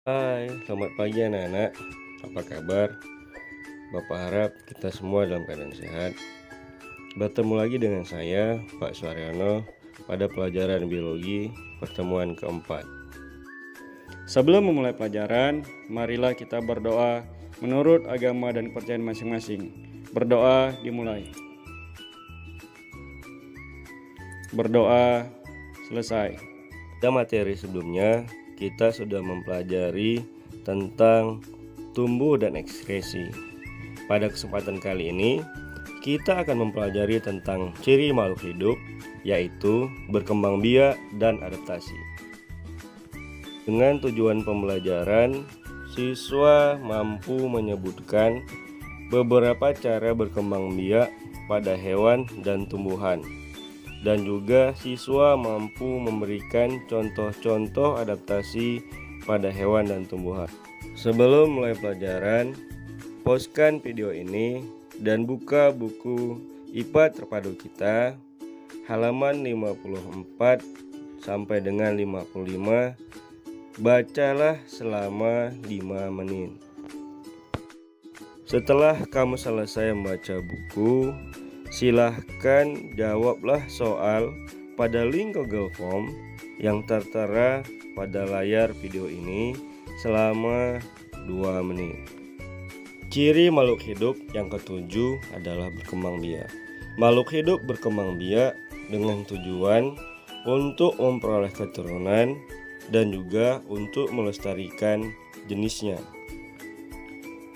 Hai, selamat pagi anak-anak. Apa kabar? Bapak harap kita semua dalam keadaan sehat. Bertemu lagi dengan saya, Pak Suaryono, pada pelajaran biologi pertemuan keempat. Sebelum memulai pelajaran, marilah kita berdoa menurut agama dan kepercayaan masing-masing. Berdoa dimulai. Berdoa selesai. Pada materi sebelumnya, kita sudah mempelajari tentang tumbuh dan ekskresi. Pada kesempatan kali ini, kita akan mempelajari tentang ciri makhluk hidup, yaitu berkembang biak dan adaptasi. Dengan tujuan pembelajaran, siswa mampu menyebutkan beberapa cara berkembang biak pada hewan dan tumbuhan. Dan juga siswa mampu memberikan contoh-contoh adaptasi pada hewan dan tumbuhan. Sebelum mulai pelajaran, pauskan video ini dan buka buku IPA terpadu kita halaman 54 sampai dengan 55. Bacalah selama 5 menit. Setelah kamu selesai membaca buku, silahkan jawablah soal pada link Google Form yang tertera pada layar video ini selama 2 menit. Ciri makhluk hidup yang ketujuh adalah berkembang biak. Makhluk hidup berkembang biak dengan tujuan untuk memperoleh keturunan dan juga untuk melestarikan jenisnya.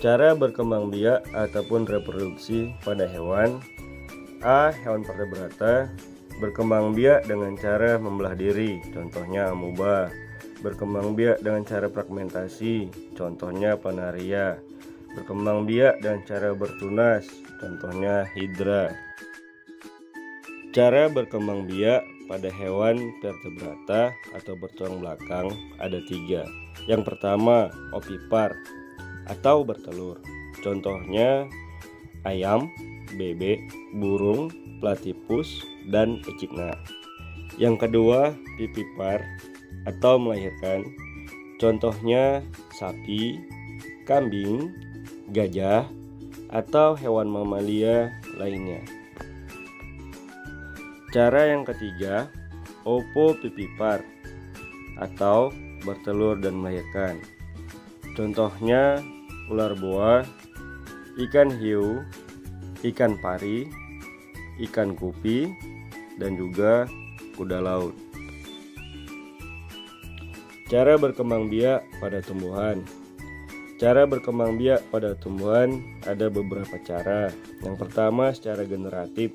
Cara berkembang biak ataupun reproduksi pada hewan. A. Hewan vertebrata berkembang biak dengan cara membelah diri, contohnya amoeba. Berkembang biak dengan cara fragmentasi, contohnya planaria. Berkembang biak dengan cara bertunas, contohnya hidra. Cara berkembang biak pada hewan vertebrata atau bertulang belakang ada 3. Yang pertama, ovipar atau bertelur, contohnya ayam, bebek, burung, platypus, dan echidna. Yang kedua, vivipar atau melahirkan, contohnya sapi, kambing, gajah, atau hewan mamalia lainnya. Cara yang ketiga, ovovivipar atau bertelur dan melahirkan, contohnya ular buah, ikan hiu, ikan pari, ikan kupi, dan juga kuda laut. Cara berkembang biak pada tumbuhan. Cara berkembang biak pada tumbuhan ada beberapa cara. Yang pertama secara generatif,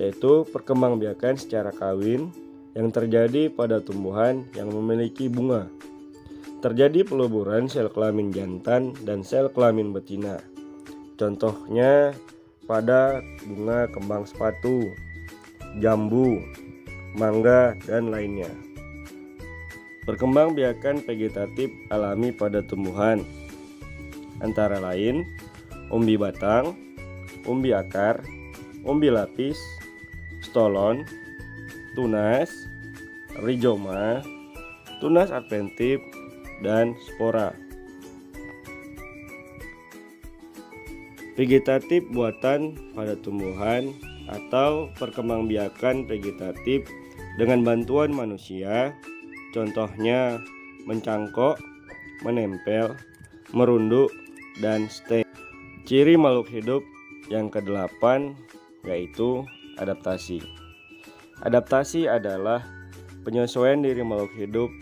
yaitu perkembangbiakan secara kawin yang terjadi pada tumbuhan yang memiliki bunga. Terjadi peluburan sel kelamin jantan dan sel kelamin betina. Contohnya pada bunga kembang sepatu, jambu, mangga, dan lainnya. Perkembangbiakan vegetatif alami pada tumbuhan antara lain umbi batang, umbi akar, umbi lapis, stolon, tunas, rizoma, tunas adventif, dan spora. Vegetatif buatan pada tumbuhan atau perkembangbiakan vegetatif dengan bantuan manusia, contohnya mencangkok, menempel, merunduk, dan stem. Ciri makhluk hidup yang ke-8 yaitu adaptasi. Adaptasi adalah penyesuaian diri makhluk hidup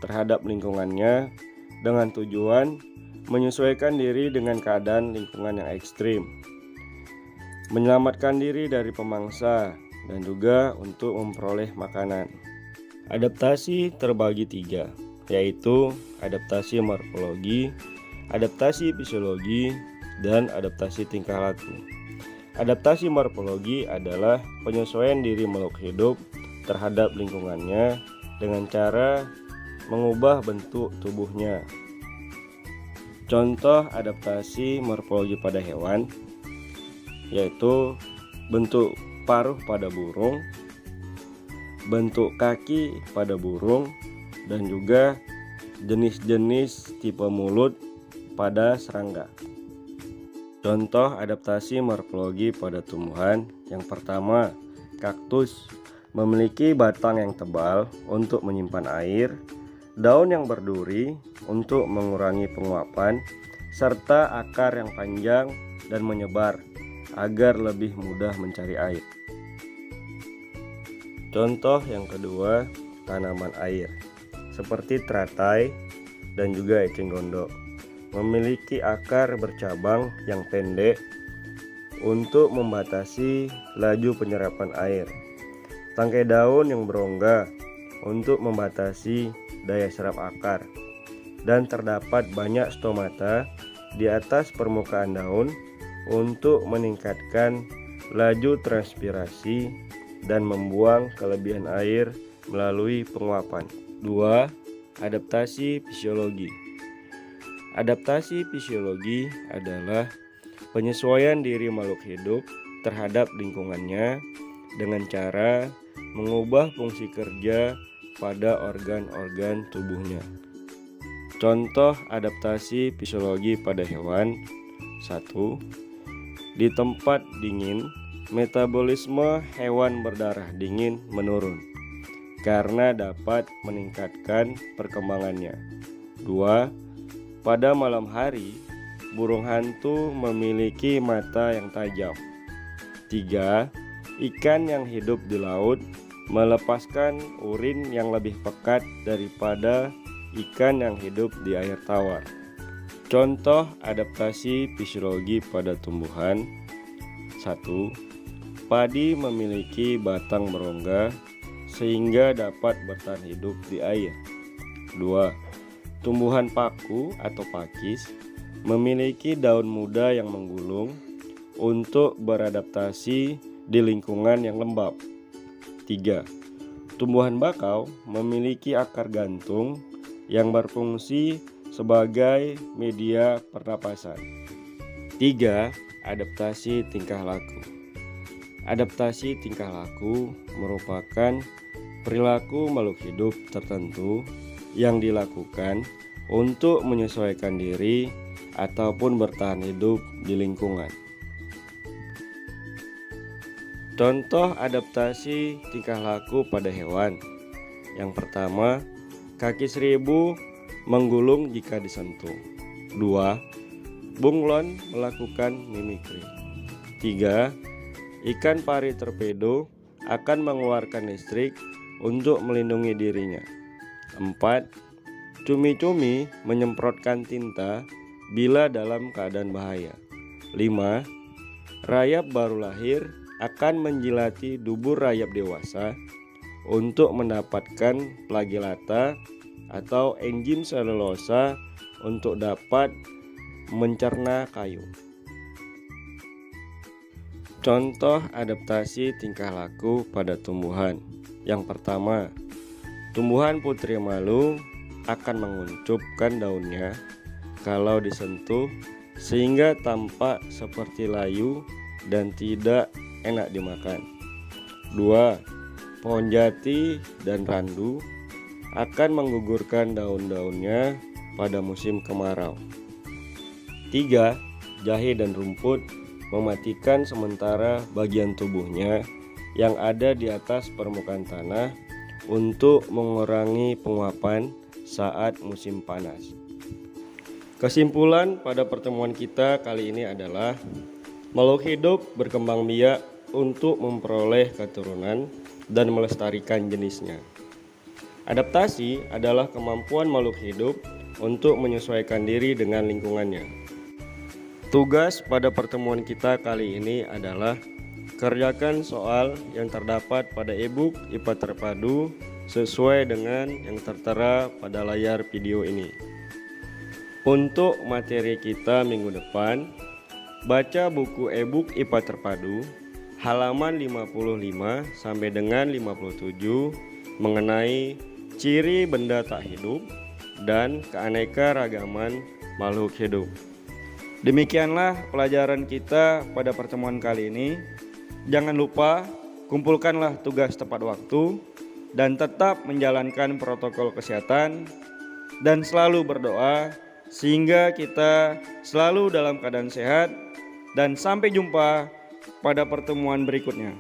terhadap lingkungannya dengan tujuan menyesuaikan diri dengan keadaan lingkungan yang ekstrim, menyelamatkan diri dari pemangsa, dan juga untuk memperoleh makanan. Adaptasi terbagi 3, yaitu adaptasi morfologi, adaptasi fisiologi, dan adaptasi tingkah laku. Adaptasi morfologi adalah penyesuaian diri makhluk hidup terhadap lingkungannya dengan cara mengubah bentuk tubuhnya. Contoh adaptasi morfologi pada hewan yaitu bentuk paruh pada burung, bentuk kaki pada burung, dan juga jenis-jenis tipe mulut pada serangga. Contoh adaptasi morfologi pada tumbuhan. Yang pertama, kaktus memiliki batang yang tebal untuk menyimpan air, daun yang berduri untuk mengurangi penguapan, serta akar yang panjang dan menyebar agar lebih mudah mencari air. Contoh yang kedua, tanaman air seperti teratai dan juga eceng gondok memiliki akar bercabang yang pendek untuk membatasi laju penyerapan air, tangkai daun yang berongga untuk membatasi daya serap akar, dan terdapat banyak stomata di atas permukaan daun untuk meningkatkan laju transpirasi dan membuang kelebihan air melalui penguapan. 2. Adaptasi fisiologi. Adaptasi fisiologi adalah penyesuaian diri makhluk hidup terhadap lingkungannya dengan cara mengubah fungsi kerja pada organ-organ tubuhnya. Contoh adaptasi fisiologi pada hewan. 1. Di tempat dingin, metabolisme hewan berdarah dingin menurun karena dapat meningkatkan perkembangannya. 2. Pada malam hari, burung hantu memiliki mata yang tajam. 3. Ikan yang hidup di laut melepaskan urin yang lebih pekat daripada ikan yang hidup di air tawar. Contoh adaptasi fisiologi pada tumbuhan. 1. Padi memiliki batang berongga sehingga dapat bertahan hidup di air. 2. Tumbuhan paku atau pakis memiliki daun muda yang menggulung untuk beradaptasi di lingkungan yang lembab. 3. Tumbuhan bakau memiliki akar gantung yang berfungsi sebagai media pernapasan. 3. Adaptasi tingkah laku. Adaptasi tingkah laku merupakan perilaku makhluk hidup tertentu yang dilakukan untuk menyesuaikan diri ataupun bertahan hidup di lingkungan. Contoh adaptasi tingkah laku pada hewan. Yang pertama, kaki seribu menggulung jika disentuh. 2. Bunglon melakukan mimikri. 3. Ikan pari torpedo akan mengeluarkan listrik untuk melindungi dirinya. 4. Cumi-cumi menyemprotkan tinta bila dalam keadaan bahaya. 5. Rayap baru lahir akan menjilati dubur rayap dewasa untuk mendapatkan flagellata atau enzim selulosa untuk dapat mencerna kayu. Contoh adaptasi tingkah laku pada tumbuhan. Yang pertama, tumbuhan putri malu akan menguncupkan daunnya kalau disentuh sehingga tampak seperti layu dan tidak enak dimakan. 2. Pohon jati dan randu akan menggugurkan daun-daunnya pada musim kemarau. 3. Jahe dan rumput mematikan sementara bagian tubuhnya yang ada di atas permukaan tanah untuk mengurangi penguapan saat musim panas. Kesimpulan pada pertemuan kita kali ini adalah makhluk hidup berkembang biak untuk memperoleh keturunan dan melestarikan jenisnya. Adaptasi adalah kemampuan makhluk hidup untuk menyesuaikan diri dengan lingkungannya. Tugas pada pertemuan kita kali ini adalah kerjakan soal yang terdapat pada e-book IPA Terpadu sesuai dengan yang tertera pada layar video ini. Untuk materi kita minggu depan, baca buku e-book IPA Terpadu halaman 55 sampai dengan 57 mengenai ciri benda tak hidup dan keanekaragaman makhluk hidup. Demikianlah pelajaran kita pada pertemuan kali ini. Jangan lupa kumpulkanlah tugas tepat waktu dan tetap menjalankan protokol kesehatan. dan selalu berdoa sehingga kita selalu dalam keadaan sehat, dan sampai jumpa pada pertemuan berikutnya.